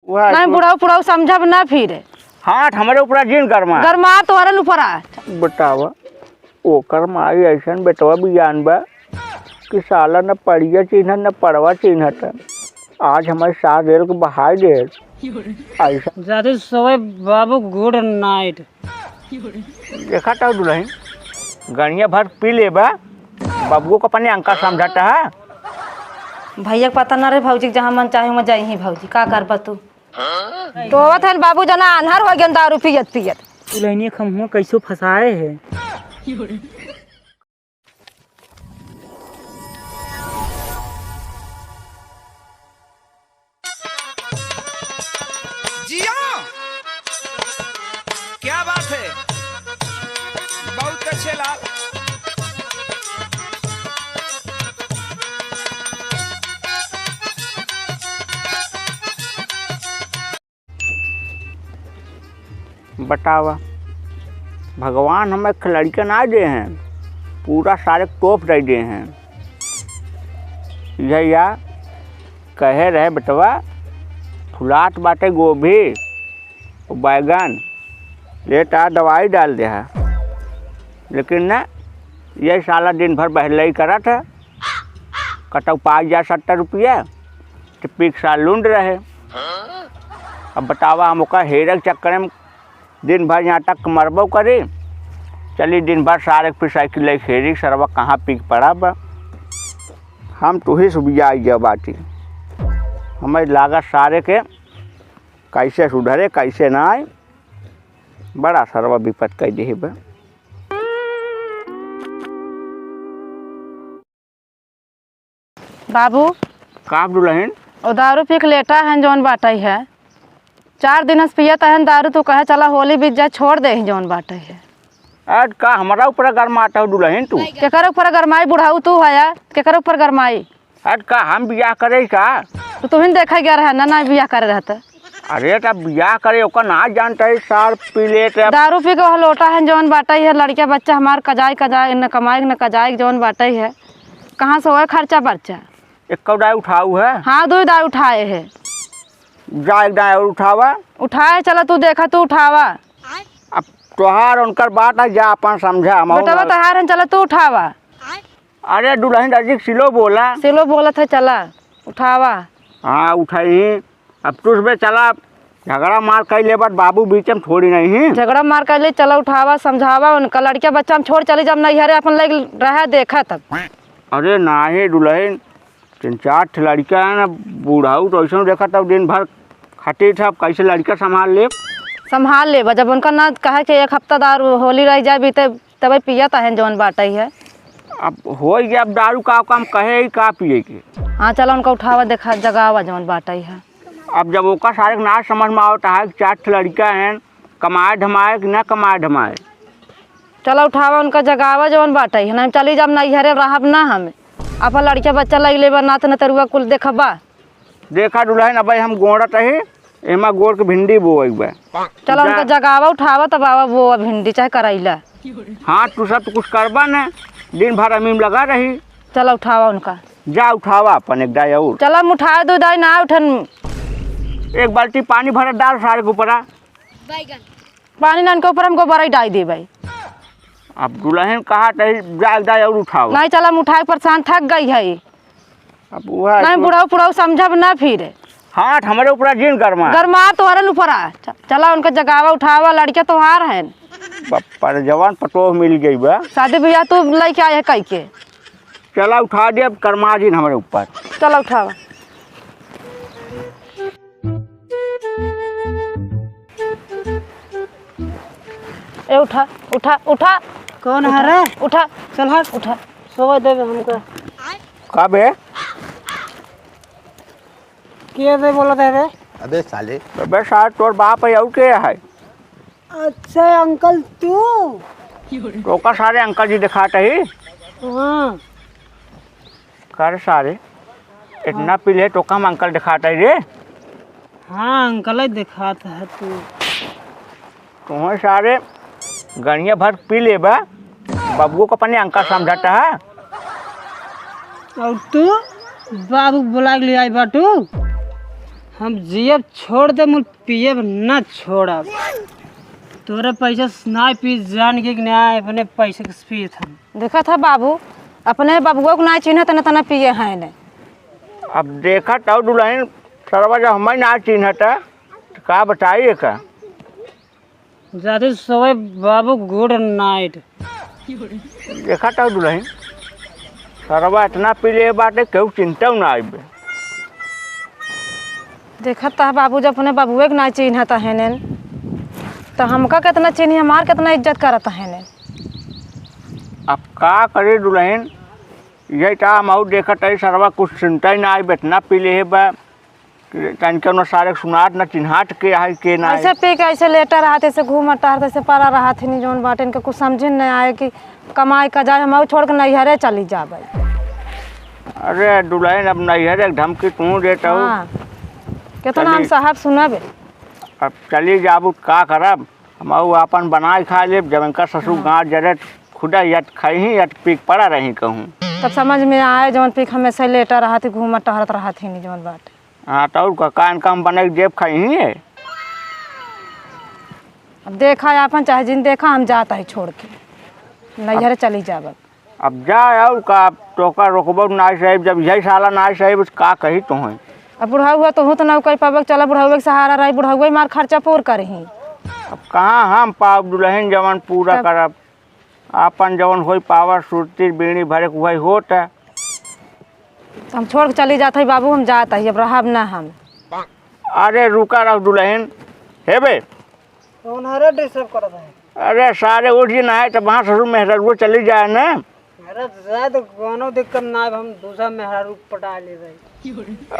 नहीं बुढ़ाऊ पुढ़ाऊ समझब ना फिर। हाँ हमारे ऊपर जीन गरमा तोहरे ऊपर आ बतावा ओकर माई ऐसा बेटवा भी जानबा कि साला न पढ़िया चिन्ह न पढ़वा चिन्ह था। आज हमारे साथ रेल को बहाई दे ऐसा ज्यादा सोए बाबू गुड नाइट। देखा था दुल्हन गणिया भर पी ले बा बाबू को अपने अंका समझाता है। भैया पता ना रे भौजी जहाँ मन चाहे वहाँ जाई ही भौजी का करबा तू टोवत है बाबू जना अनहर हो गया दारू पियत पियत दुल्हनिया खम्हुआ कैसो फंसाए है। जिया क्या बात है बहुत अच्छे लाल। बतावा भगवान हमें लड़का ना दे हैं पूरा सारे टोप दे दिए हैं। या कहे रहे बेटवा फुलात बाटे गोभी बैगन लेटा दवाई डाल दे है लेकिन न ये साला दिन भर बहले ही करा था कटौ 5,070 रुपया तो पीक साल लूंड रहे। अब बतावा हम ओका हेरक चक्कर में दिन भर यहाँ तक मरबो करे चली दिन भर सारे फिर साइकिल ले खेरी सरवा कहाँ पीक पड़ा बा। हम तो ही सुबिया आई जा बाटी हमें लागत सारे के कैसे सुधरे कैसे ना आए बड़ा सरवा विपत कह दी बा। बाबू का दुल्हन और दारू पी के लेटा है जौन बाटा है 4 दिन से पियत है दारू तो कहे चला होली बीत जाए छोड़ दे जौन बाटे है। आज का हमारा ऊपर गरमाता हो दुल्हन तू केकर ऊपर गरमाई बुढ़ाऊ तू है केकर ऊपर गरमाई आज का हम बियाह करे का तो तुम्हें देखा गया रहा ना बियाह करे रहता। अरे तब बियाह करे ओका ना जानता है सार पी लेते दारू पी के वह लोटा है जौन बाटा है लड़का बच्चा हमार कजाई कजाई न कमाई न कजाई जौन बाटा है कहाँ से हो खर्चा बर्चा एक कौडाई उठाऊ है। हाँ 2 दाई उठाए है जा एक दाई और उठावा उठाए चला तू देखा तू उठावा अब तोहार उनकर बात है जा अपन समझा बेटवा तहार है चला तू उठावा। अरे दुल्हन रजिक सिलो बोला सिलो बोला था चला उठावा। हाँ उठाई अब तुझ चला झगड़ा मार कर ले बात बाबू बीच में थोड़ी नहीं है झगड़ा मार कर ले चला उठावा समझावा उनका लड़का बच्चा हम छोड़ चली जब नहीं हरे अपन लग रहा देखा तब। अरे ना ही दुल्हन 3-4 लड़का है ना बूढ़ाऊ तो ऐसा देखा तब दिन भर खटे था कैसे लड़का संभाल ले जब उनका ना कहे कि 1 हफ्ता दारू होली रह जाए बीते तब पियत है जौन बाटा है। अब हो गया अब दारू का काम कहे का पिए के। हाँ चला उनका उठावा देखा जगावा जौन बाटा है। अब जब ओका सारे ना समझ में आता है 4 लड़का हैं कमाए धमाए कि न कमाए धमाए चला उठावा उनका जगावा जौन बाटा है ना चली जब नहीं हरे रहब ना हमें अपन लड़का बच्चा लग ले नाथ न तरुआ कुल देखबा देखा दुल्हन अब हम गोड़त है एमा गोड़ के भिंडी बोई बा चला उनका जगावा उठावा तब आवा वो भिंडी चाहे करैला। हाँ तू सब तो कुछ करबा न दिन भर अमीम लगा रही। चला उठावा उनका जा उठावा अपन एक दाई और चला हम उठाए 2 दाई ना उठन 1 बाल्टी पानी भर डाल सारे के ऊपर पानी नन के ऊपर हमको बड़ा डाई दे भाई। अब दुल्हन कहा जा दाई और उठाओ नहीं चला हम उठाए परेशान थक गई है अब वह नहीं बुढ़ाऊ पुढ़ाऊ समझब ना फिर। हाँ हमारे ऊपर जीन गरमा तोहरे ऊपर आ चला उनका जगावा उठावा लड़के तोहार है पर जवान पटोह मिल गई बा शादी ब्याह तू लेके आए कई के चला उठा दे अब कर्मा जी हमारे ऊपर चला उठावा। ए उठा उठा उठा कौन है रे उठा चल हट उठा सोए देवे हमको कब है के दे बोला दे रे। अबे साले अबे साथ तोर बाप है और के है। अच्छा अंकल तू तो का सारे अंकल जी दिखाते ही हाँ कर सारे इतना पीले तो कम अंकल दिखाते रे। हाँ अंकल दिखाता है तू तुम्हें सारे गणिया भर पी ले बा बाबू को अपने अंकल समझाता है। और तू बाबू बुला के ले आई बाटू हम जियब छोड़ दे मुल पियब न छोड़ब। तोरे पैसा ना पी जान के ना अपने पैसे के पी हम। देखा था बाबू अपने बबुआ को ना चिन्ह तना तना पिए हैं ने। अब देखा तो दुल्हन सरवा जब हमें ना चिन्हता तो का बताइए का। जाते सोए बाबू गुड नाइट। देखा तो दुल्हन सरवा इतना पी ले बाटे केहू चिंता ना आइबे। देखा था बाबू जब अपने बबुए को ना चिन्हता है ने तो हमका कितना चिन्ह हमार कितना इज्जत करता है ने। अब का करे दुल्हन यही था हम देखत है सरवा कुछ चिंता ही ना आई इतना पी ले बा तनिक न सारे सुनाट न चिन्हाट के है के ना ऐसे पी के ऐसे लेटर रहते ऐसे घूम टहरते ऐसे पड़ा रहा थे नहीं जौन बाटे इनका कुछ समझे नहीं आए कि कमाई का जाए हम छोड़ के नैहरे चली जाबे। अरे दुल्हन अब नैहर एक धमकी तू देता हूँ। हाँ कितना हम साहब सुनबे। अब चली जाबू का करब हम अपन बनाए खा लेब जब इनका ससुर गाँव जरे खुदा यट खाई ही यट पीक पड़ा रही कहूँ तब समझ में आए जौन पीक हमेशा लेटर रहा थी घूम टहरत रहा थी नहीं जौन बाटे। हाँ तो का इनका हम बने जेब खाई ही है। अब देखा अपन चाहे जिन देखा हम जाता है छोड़ के नैहरे चली जाब। अब जा और का टोका रोकबो ना साहेब जब यही साला ना साहेब का कही तो है। अब बुढ़ा हुआ तो हूँ तो ना कही पाबक चला बुढ़ावे के सहारा रही बुढ़ावे मार खर्चा पूर करही। अब कहाँ हम पाव दुल्हन जवन पूरा करब अपन जवन हो पावर सुरती बीड़ी भरे वही होता। हम छोड़ के चली जाते बाबू हम जाता ही अब रहब ना हम। अरे रुका रह दुल्हन हे बे उन्हरे डिस्टर्ब करत है। अरे सारे उठ ही ना है तो वहाँ ससुर मेहररुआ चली जाए ना। मेरा ज्यादा कोनो दिक्कत ना है हम दूसरा मेहरारू पटा ले रहे।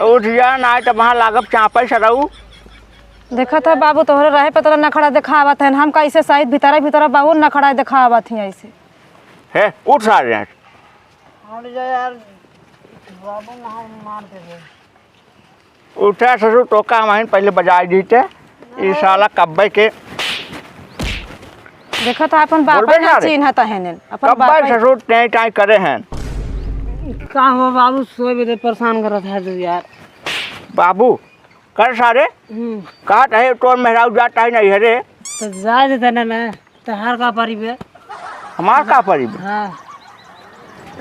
उठ जा ना है तो वहाँ लागब चापा सरऊ। देखा था बाबू तोहरे रहे पे तोरा नखड़ा दिखावत है हम कैसे शायद भीतर भीतर बाबू नखड़ा दिखावत ही ऐसे। है उठ सारे यार बाबू मार दे। उठा ससुर टोका हम पहले बजा दीते ये साला कब्बे के। देखा था अपन बाप ना चिन्हता है ने अपन कब्बे ससुर टाई टाई करे हैं। का हो बाबू सोए भी परेशान करत है तू यार। बाबू कर सारे काट है तो मेहराऊ जाता है नहीं हरे तो जा देता ना तहार का परिबे हमार का परिब। हाँ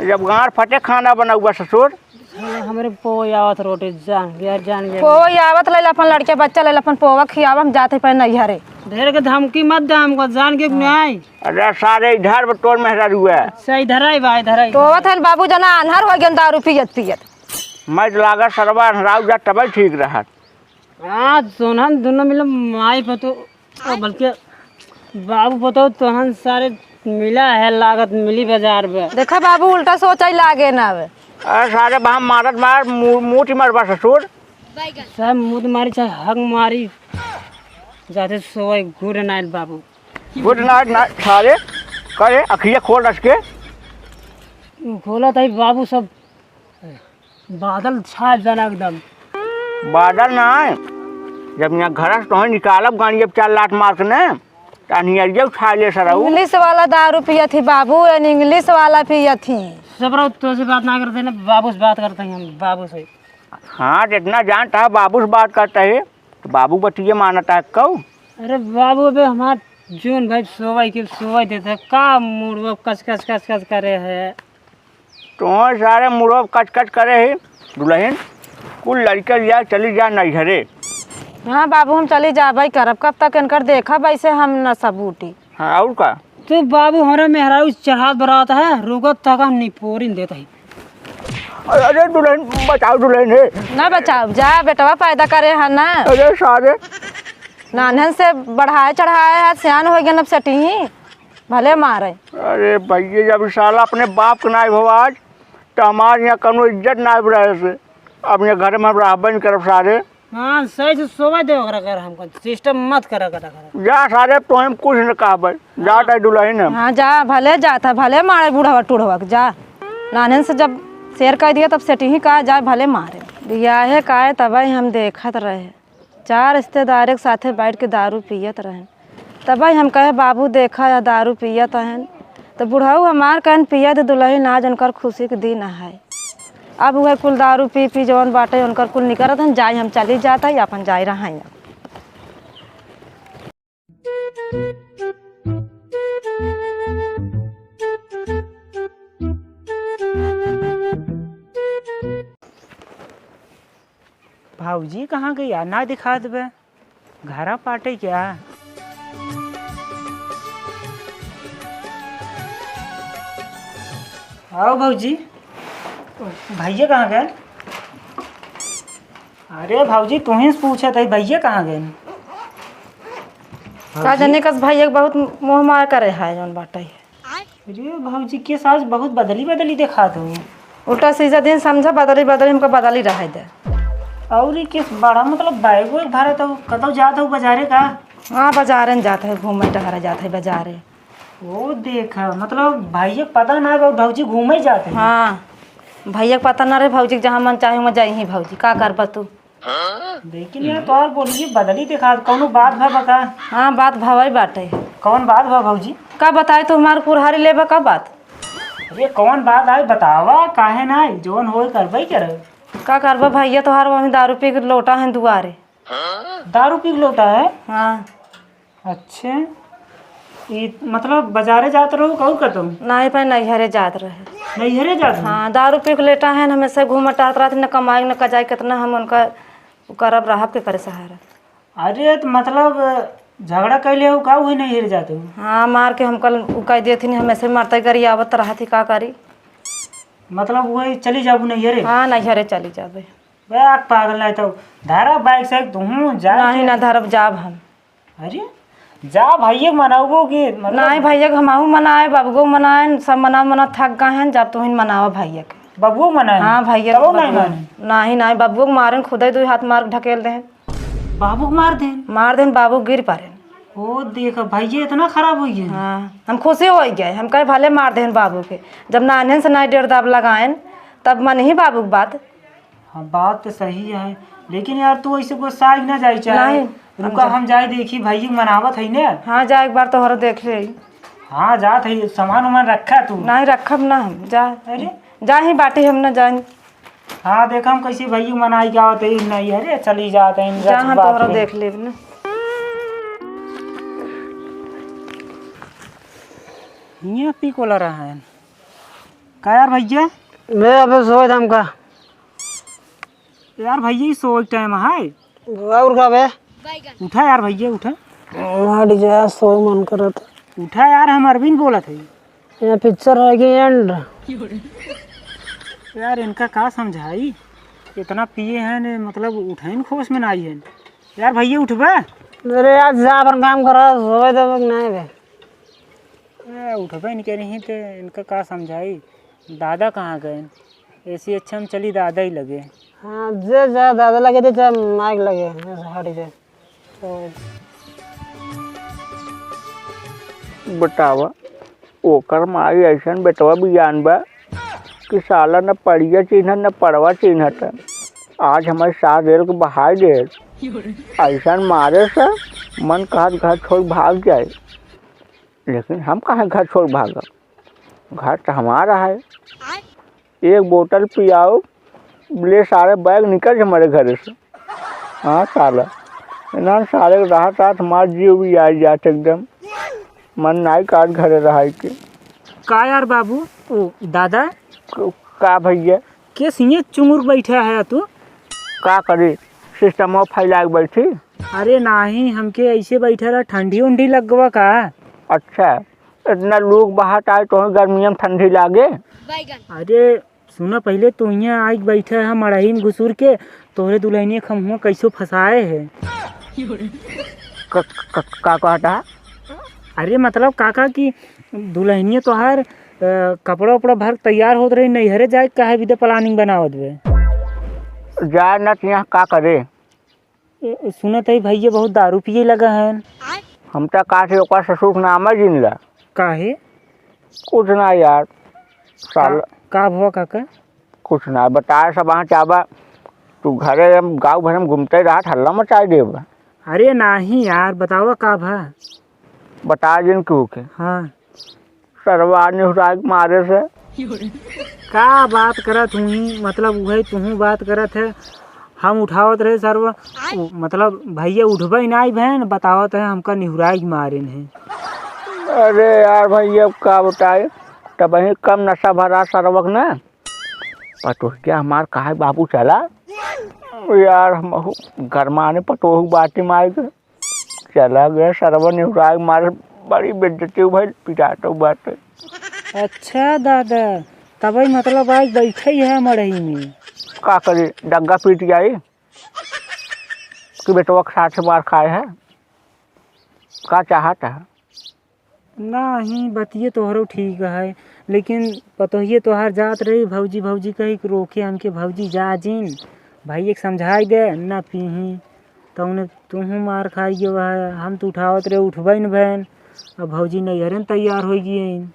जब गाँव फटे खाना बना हुआ ससुर हमारे पोई आवत रोटी जान गया पोई आवत ले अपन लड़के बच्चा ले अपन पोवा खियावा हम जाते पे नैहरे। ढेर के धमकी मत दे हमको जान के नहीं। अरे सारे इधर तोर मेहरा हुआ सही धराई भाई धराई टोवत है बाबू जना अनहर हो गया दारू पियत पियत। मैं लागा सरवा हराऊ जा तब ठीक रहा। हाँ सोनहन दोनों मिले माई पतो बल्कि बाबू पतो तोहन सारे मिला है लागत मिली बाजार में। देखा बाबू उल्टा सोचा लागे ना। अरे सारे बहा मारत मार मुँह मरबा ससुर सब मुँह मारी चाहे हक मारी जाते सोए गुड नाइट बाबू। गुड नाइट ना सारे करे अखिया खोल रख के खोला था बाबू सब बादल छा जाना एकदम। बादल ना है जब यहाँ घर तो निकालब गाड़ी अब 4 लाख मार के न तनिया उठा ले सरऊ। इंग्लिश वाला दारू पिया थी बाबू इंग्लिश वाला पिया थी। सब तो से बात ना करते ना बाबू से बात करते हैं हम बाबू से। हाँ जितना जानता है बाबू से बात करता है तो बाबू बतिए मानता है कौ। अरे बाबू अबे हमारे जून भाई सोवाई देते का मुड़वा कच करे है। तो सारे मुड़वा कच करे है दुल्हन कुल लड़के लिया चली जा नैहरे। हाँ बाबू हम चली जाबे करब कब तक इनकर देखा वैसे हम न सबूटी। हाँ और का तो बाबू हमारे मेहरारू चढ़ात बरात है रुकत तक हम निपोरिन देता ही। अरे दुल्हन बचाओ दुल्हन है ना बचाओ जा बेटवा पैदा करे है ना। अरे सारे नानन से बढ़ाए चढ़ाए है सियान हो गया सटी ही भले मारे। अरे भैया जब साला अपने बाप के नाई भवाज तो हमारे यहाँ कौनो इज्जत ना रहे से अब यहाँ घर में हम रहबे नहीं करब सारे। हाँ सही से सोवा दे कर हमको सिस्टम मत करा जा सारे तो हम कुछ न कहबे जाता है दुल्हन। हाँ जा भले जाता भले मारे बूढ़वा टूढ़वा जा नानन से जब शेर कह दिया तब सेटी ही कहा जाए भले मारे। बियाहे काहे तब हम देखत रहे 4 रिश्तेदार के साथे बैठ के दारू पियत रहें तब हम कहे बाबू देखा या दारू पियत हैं तो बुढ़ाऊ हमार कहन पियत दुल्हन आज उनकर खुशी के दिन है। अब वह कुल दारू पी पी जवन बाटे उनकर कुल निकलत हन जाई हम चली जाता ही अपन जाई रहा हैं। भाऊजी कहाँ गई यार, ना दिखा देबे घरा पाटे क्या। आओ भाऊजी, भैया कहाँ गए। अरे भाऊजी तुम्हें से पूछा था भैया कहाँ गए। का जाने कस भाई एक बहुत मोह मार करे है जवन बाटे। अरे भाऊजी के साथ बहुत बदली बदली दिखा दो। उल्टा सीधा दिन समझा बदली बदली हमको बदली रह दे। और ये किस बड़ा मतलब बैग वैग भरा था, कतौ जाता हूँ बाजारे का। हाँ बाजारे में जाता है, घूमे टहरा जाता है बाजारे। वो देखा मतलब भैया पता ना भाऊजी घूमे जाते हैं। हाँ भैया पता ना रे भौजी जहाँ मन चाहे वहाँ जाई ही भौजी का करब तू। लेकिन यार तो और बोलिए बदली दिखा कौनो बात भा बका। हाँ बात भावई बाटे। कौन बात भा भाऊजी। का बताए तो हमारे कुरहारी लेबा का बात। अरे कौन बात आई बतावा, काहे ना जोन होए करबई करे। का करबा भैया तोहार वहीं दारू पी के लोटा है दुआरे। दारू पी के लोटा है। हाँ अच्छा ये मतलब बाजारे जाते रहो कहूँ करता हूँ। नहीं पे नैहरे जात रहे। नैहरे जाते। हाँ दारू पी के लेटा है हमेशा घूम टहत रहते न कमाई न कजाई कितना हम उनका करब रहब के करे सहारा। अरे तो मतलब झगड़ा कैले हो का वही नैहरे जाते हो। हाँ मार के हम कल कह देती हमेशा मारते करी आवत रहती का करी। मतलब वही चली जाबू नैहरे। हाँ नैहरे चली जाबे। बैग पागल नहीं तो धारा बाइक से तुम जा। नहीं ना धरब जाब हम। अरे जा भैया मनाओ कि मतलब। नहीं भैया हमाऊ मनाए बाबू मनाए सब मना थक गए हैं जब तुम मनावा भैया के। बबुओ मनाए। हाँ भैया नहीं माने। नहीं बाबू को मारे खुद ही 2 हाथ मार ढकेल दे। बाबू को मार दे बाबू गिर पारे। ओ देखो भैया इतना खराब हुई है। हाँ हम खुशी हो गए हम कहे भले मार दे बाबू के जब नाने से नहीं 1.5 दाब लगाए तब मन ही बाबू की बात। हाँ बात तो सही है लेकिन यार तू ऐसे गुस्सा ही ना जाए चाहे। रुका हम जाए देखी भैया मनावत है ना। हाँ जा एक बार तोहरा देख ले। हाँ जात है सामान उमान रखा तू। नहीं रखब ना हम जा। अरे जा ही बाटी हम ना जाए। हाँ देखा हम कैसे भैया मनाई क्या होते नहीं। अरे चली जाते हैं जा हम तोहरा देख ले ना। ये पी को ला रहा है का यार भैया। मैं अबे सोए था का यार भैया सो टाइम है और का बे उठा यार भैया उठा। हट जा सोए मन करत। उठा यार हम अरविंद बोला थे। ये पिक्चर है कि एंड यार इनका का समझाई इतना पिए हैं ने मतलब उठाइन खोस में ना आई है। यार भैया उठबे। मेरे यार जा पर काम कर सोए तो नहीं बे। उठबे नहीं कह रही तो इनका का समझाई। दादा कहाँ गए ऐसी अच्छा हम चली दादा ही लगे। हाँ जे जा दादा लगे थे चाहे माइक लगे हट जा। बतावा ओकर माई ऐसन बेटवा भी जान बा कि साला न पढ़िया चिन्ह न पढ़वा चिन्ह था। आज हमारे साथ रेल को बहार दे ऐसा मारे से मन कहा घर छोड़ भाग जाए। लेकिन हम कहाँ घर छोड़ भागा, घर तो हमारा है। एक बोतल पियाओ ले सारे बैग निकल हमारे घर से। हाँ साला ना सारे राहत रात हमारे जीव भी आ जाते एकदम मन नाई काट घरे रहा के। का यार बाबू ओ दादा का भैया के सिंह चुमुर बैठा है तू का करे सिस्टम फैला के बैठी। अरे नहीं हमके ऐसे बैठा रहा ठंडी उंडी लगवा का। अच्छा इतना लोग बाहर आए तो गर्मियों में ठंडी लागे। अरे सुना पहले तो यहाँ आज बैठा है मड़ही में घुसूर के तोहरे दुल्हनिया खमुआ कैसो फंसाए है। का कहता। अरे मतलब काका की दुल्हनिया तोहार कपड़ा उपड़ा भर तैयार होत रही नैहरे जाए काहे विदे प्लानिंग बनावत बे। जाए न यहाँ का करे। सुनत है भैया बहुत दारू पिए लगा है। हम तो का से ओकर ससुर के नाम जिन ला काहे कुछ ना यार साल का भवा काका कुछ ना बताए सब वहाँ चाबा तू घरे गाँव भर में घूमते रहा हल्ला मचा देब। अरे नहीं यार बतावा का भा बता दिन क्यों के हाँ सरवा निहुरा के मारे से का बात करत हुई, मतलब वही तुहू बात करत है, हम उठावत रहे सर्व, मतलब भैया उठबे नहीं बहन, बतावत है हमका निहुराई मारे है। अरे यार भाई अब का बताए, तब वही कम नशा भरा सरवक ना पटोह क्या हमार कहा बाबू चला यार, हम गरमाने पटोह बाटी मार के चला गया सरवा निहुराई मार, बड़ी बेइज्जती भाई पिटाटो बाटे। अच्छा दादा, तब मतलब आज बैठे ही है मड़ई में, का करी डग्गा पीट जाई कि बेटवा के साथ मार खाए है, का चाहत है? नहीं बतिए तोहरो ठीक है, लेकिन पतोहिए तोहार जात रही भौजी भौजी कही कि रोके हमके, भौजी जा जिन भाई एक समझाई दे ना पीही, तो उन्हें तुहू मार खाई गयो है, हम तो उठावत रहे उठबे न बहन, अब भौजी नैहरे तैयार हो गई।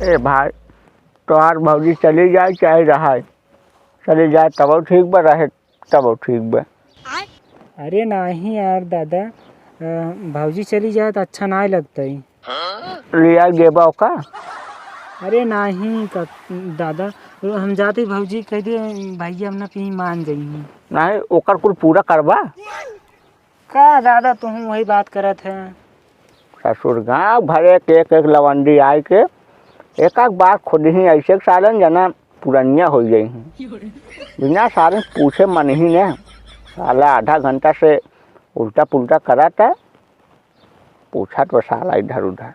ए भाई तोहार भौजी चली जाए चाहे रहा चली जाए तब ठीक बा, रहे तब ठीक बा। अरे नहीं यार दादा, भौजी चली जाए तो अच्छा नहीं लगता ही। लिया गेबा का? अरे नहीं दादा, हम जाते भौजी कह दे भैया हम ना पी मान जाइए। नहीं ओकर कुल पूरा करबा का दादा तुम वही बात करत है। ससुर गाँव भरे के एक एक लवंडी आए के एक एक बात खुद ही ऐसे सालन जना पुरनिया हो गई बिना सारे पूछे मन ही ने, साला आधा घंटा से उल्टा पुल्टा करा था, पूछा तो साला इधर उधर।